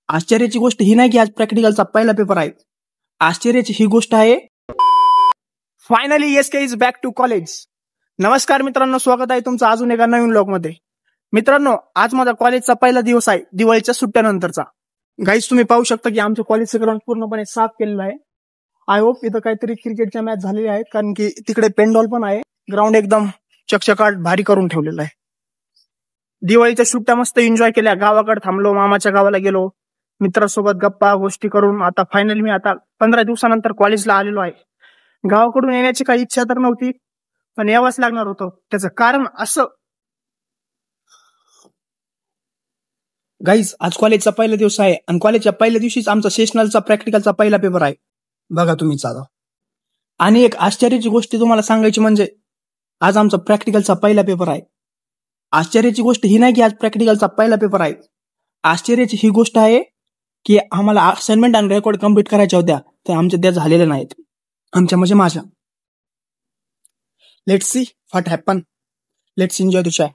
आश्चर्याची गोष्ट ही नाही की आज प्रॅक्टिकलचा पहिला पेपर आहे. आश्चर्याची ही गोष्ट आहे finally SK is back to college. नमस्कार मित्रांनो, स्वागत आहे तुमचं अजून एका नवीन व्लॉगमध्ये. मित्रांनो, आज माझा कॉलेजचा पहिला दिवस आहे दिवाळीच्या सुट्ट्यानंतरचा. गाईज, तुम्ही पाहू शकता की आमच्या कॉलेजचं ग्राउंड पूर्णपणे साफ केलेलं आहे. आय होप इथं काहीतरी क्रिकेटच्या मॅच झालेल्या आहेत, कारण की तिकडे पेंडॉल पण आहे. ग्राउंड एकदम चकचकाट भारी करून ठेवलेलं आहे. दिवाळीच्या सुट्ट्या मस्त एन्जॉय केल्या. गावाकडे थांबलो, मामाच्या गावाला गेलो, मित्रांसोबत गप्पा गोष्टी करून आता फायनली मी आता 15 दिवसानंतर कॉलेजला आलेलो आहे. गावाकडून येण्याची काही इच्छा तर नव्हती, पण यावंच लागणार होतं. त्याचं कारण असं, गाईज, आज कॉलेजचा पहिला दिवस आहे आणि कॉलेजच्या पहिल्या दिवशीच आमचा सेशनलचा प्रॅक्टिकलचा पहिला पेपर आहे. बघा तुम्ही चालव. आणि एक आश्चर्याची गोष्ट तुम्हाला सांगायची म्हणजे आज आमचा प्रॅक्टिकलचा पहिला पेपर आहे. आश्चर्याची गोष्ट ही नाही की आज प्रॅक्टिकलचा पहिला पेपर आहे. आश्चर्याची ही गोष्ट आहे की आम्हाला असाइनमेंट आणि रेकॉर्ड कम्प्लीट करायच्या होत्या, तर आमच्या त्या झालेल्या नाहीत. आमच्या म्हणजे माझ्या. Let's see what happen. Let's enjoy the chai.